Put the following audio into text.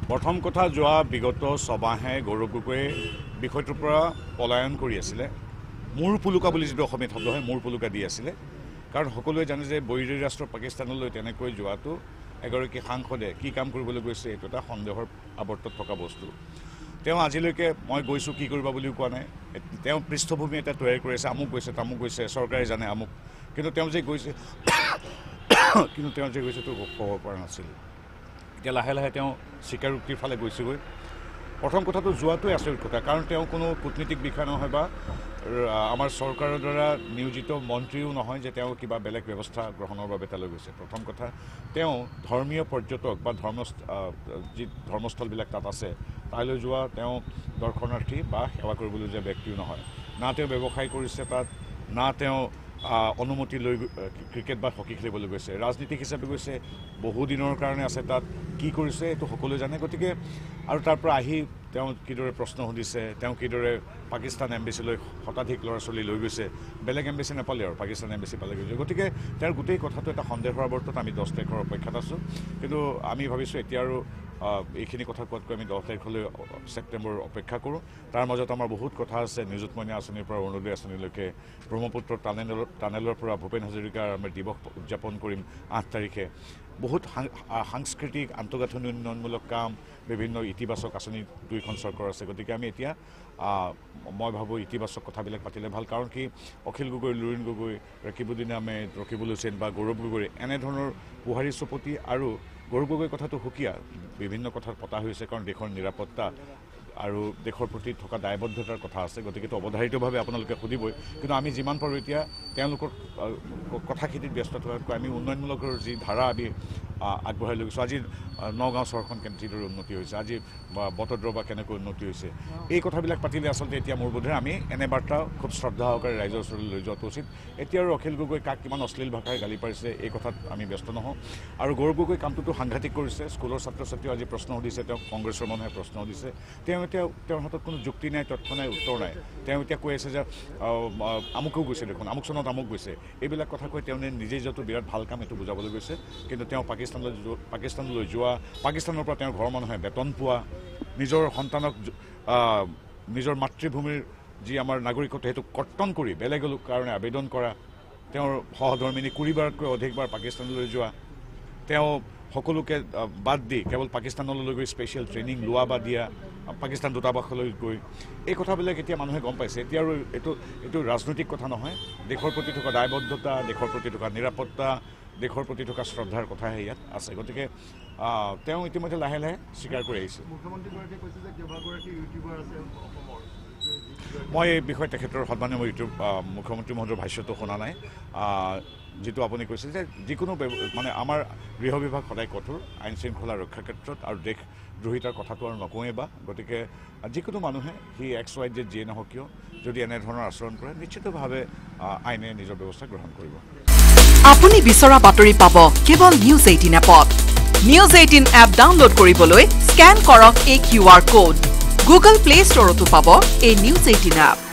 প্ৰথম কথা যোৱা বিগত ছমাহে গৌৰৱ গগৈয়ে বিষয়টোৰ পৰা পলায়ন কৰি আছিলে মূৰ পুলুকা বুলি যিটো অসমীয়াত শব্দ হয় মূৰ পুলুকা দি আছিলে কাৰণ সকলোৱে জানে যে বৈৰী ৰাষ্ট্ৰ পাকিস্তানলৈ তেনেকৈ যোৱাটো এগৰাকী সাংসদে কি কাম কৰিবলৈ গৈছে এইটো এটা সন্দেহৰ আৱৰ্তত থকা বস্তু তেওঁ আজিলৈকে মই গৈছোঁ কি কৰিবা বুলিও কোৱা নাই তেওঁ পৃষ্ঠভূমি এটা তৈয়াৰ কৰি আছে আমুক গৈছে তামুক গৈছে চৰকাৰে জানে আমুক কিন্তু তেওঁ যে গৈছে তো ক'ব পৰা নাছিল এতিয়া লাহে লাহে তেওঁ স্বীকাৰোক্তিৰ ফালে গৈছেগৈ প্ৰথম কথাটো যোৱাটোৱে আচৰিত কথা কাৰণ তেওঁ কোনো কূটনীতিক বিষয়া নহয় বা আমাৰ চৰকাৰৰ দ্বাৰা নিয়োজিত মন্ত্ৰীও নহয় যে তেওঁ কিবা বেলেগ ব্যৱস্থা গ্ৰহণৰ বাবে তালৈ গৈছে প্ৰথম কথা তেওঁ ধৰ্মীয় পৰ্যটক বা যি ধৰ্মস্থলবিলাক তাত আছে তালৈ যোৱা তেওঁ দৰ্শনাৰ্থী বা সেৱা কৰিবলৈ যোৱা ব্যক্তিও নহয় না তেওঁ ব্যৱসায় কৰিছে তাত না তেওঁ অনুমতি লৈ ক্ৰিকেট বা হকী খেলিবলৈ গৈছে ৰাজনীতিক হিচাপে গৈছে বহুদিনৰ কাৰণে আছে তাত কি কৰিছে এইটো সকলোৱে জানে গতিকে আৰু তাৰ পৰা আহি তেওঁ কিদৰে প্ৰশ্ন সুধিছে তেওঁ কিদৰে পাকিস্তান এম্বেচিলৈ শতাধিক ল'ৰা ছোৱালী লৈ গৈছে বেলেগ এম্বেচি নাপালে আৰু পাকিস্তান এম্বেচি পালে গৈছে গতিকে তেওঁৰ গোটেই কথাটো এটা সন্দেহৰ আৱৰ্তত আমি 10 তাৰিখৰ অপেক্ষাত আছোঁ কিন্তু আমি ভাবিছোঁ এতিয়া আৰু এইখিনি কথা কোৱাতকৈ আমি 10 তাৰিখলৈ ছেপ্টেম্বৰ অপেক্ষা কৰোঁ তাৰ মাজত আমাৰ বহুত কথা আছে নিযুত মইনা আঁচনিৰ পৰা অৰুণোদয় আঁচনিলৈকে ব্ৰহ্মপুত্ৰ টানেলৰ পৰা ভূপেন হাজৰিকাৰ আমি দিৱস উদযাপন কৰিম 8 তাৰিখে বহুত সাংস্কৃতিক আন্তঃগাঁথনি উন্নয়নমূলক কাম বিভিন্ন ইতিবাচক আঁচনি দুইখন চৰকাৰ আছে গতিকে আমি এতিয়া মই ভাবোঁ ইতিবাচক কথাবিলাক পাতিলে ভাল কাৰণ কি অখিল গগৈ লুৰিণ গগৈ ৰকিবুদ্দিন আহমেদ ৰকিবুল হুছেইন বা গৌৰৱ গগৈ এনেধৰণৰ পুহাৰী চুপতি আৰু গৌৰৱ গগৈৰ কথাটো সুকীয়া বিভিন্ন কথাত পতা হৈছে কাৰণ দেশৰ নিৰাপত্তা আৰু দেশৰ প্ৰতি থকা দায়বদ্ধতাৰ কথা আছে গতিকে অৱধাৰিতভাৱে আপোনালোকে সুধিবই কিন্তু আমি যিমান পাৰোঁ এতিয়া তেওঁলোকৰ কথাখিনিত ব্যস্ত থকাতকৈ আমি উন্নয়নমূলকৰ যি ধাৰা আমি আগবঢ়াই লৈ গৈছোঁ আজি নগাঁও চহৰখন যিদৰে উন্নতি হৈছে আজি বটদ্ৰৱা কেনেকৈ উন্নতি হৈছে এই কথাবিলাক পাতিলে আচলতে এতিয়া মোৰ বোধেৰে আমি এনে বাৰ্তা খুব শ্ৰদ্ধা সহকাৰে ৰাইজৰ ওচৰলৈ লৈ যোৱাটো উচিত এতিয়া আৰু অখিল গগৈ কাক কিমান অশ্লীল ভাষাৰে গালি পাৰিছে এই কথাত আমি ব্যস্ত নহওঁ আৰু গৌৰৱ গগৈ কামটোতো সাংঘাতিক কৰিছে স্কুলৰ ছাত্ৰ ছাত্ৰীও আজি প্ৰশ্ন সুধিছে তেওঁক কংগ্ৰেছৰ মানুহে প্ৰশ্ন সুধিছে তেওঁৰ হাতত কোনো যুক্তি নাই তথ্য নাই উত্তৰ নাই তেওঁ এতিয়া কৈ আছে যে আমুকেও গৈছে দেখোন আমুক চনত আমুক গৈছে এইবিলাক কথা কৈ তেওঁ নিজেই য'টো বিৰাট ভাল কাম এইটো বুজাবলৈ গৈছে কিন্তু তেওঁ পাকিস্তানলৈ যোৱা পাকিস্তানৰ পৰা তেওঁৰ ঘৰৰ মানুহে বেতন পোৱা নিজৰ সন্তানক নিজৰ মাতৃভূমিৰ যি আমাৰ নাগৰিকত্ব সেইটো কৰ্তন কৰি বেলেগৰ কাৰণে আবেদন কৰা তেওঁৰ সহধৰ্মিনী 20বাৰতকৈ অধিকবাৰ পাকিস্তানলৈ যোৱা তেওঁ সকলোকে বাদ দি কেৱল পাকিস্তানলৈ গৈ স্পেচিয়েল ট্ৰেইনিং লোৱা বা দিয়া পাকিস্তান দূতাবাসলৈ গৈ এই কথাবিলাক এতিয়া মানুহে গম পাইছে এতিয়া আৰু এইটো ৰাজনৈতিক কথা নহয় দেশৰ প্ৰতি থকা দায়বদ্ধতা দেশৰ প্ৰতি থকা নিৰাপত্তা দেশৰ প্ৰতি থকা শ্ৰদ্ধাৰ কথাহে ইয়াত আছে গতিকে তেওঁ ইতিমধ্যে লাহে লাহে স্বীকাৰ কৰি আহিছে মই এই বিষয়ে তেখেতৰ সন্মানীয় মুখ্যমন্ত্ৰী মহোদয়ৰ ভাষ্যটো শুনা নাই যিটো আপুনি কৈছে যে যিকোনো মানে আমাৰ গৃহ বিভাগ সদায় কঠোৰ আইন শৃংখলা ৰক্ষাৰ ক্ষেত্ৰত আৰু দেশদ্ৰোহিতাৰ কথাটো আৰু নকওঁৱেই বা গতিকে যিকোনো মানুহে সি XYZ যিয়ে নহওক কিয় যদি এনেধৰণৰ আচৰণ কৰে নিশ্চিতভাৱে আইনে নিজৰ ব্যৱস্থা গ্ৰহণ কৰিব আপুনি বিচৰা বাতৰি পাব কেৱল নিউজ 18 এপত নিউজ 18 এপ ডাউনলোড কৰিবলৈ স্ক্যান কৰক এই QR কোড গুগল প্লে ষ্টৰতো পাব এই নিউজ 18 এপ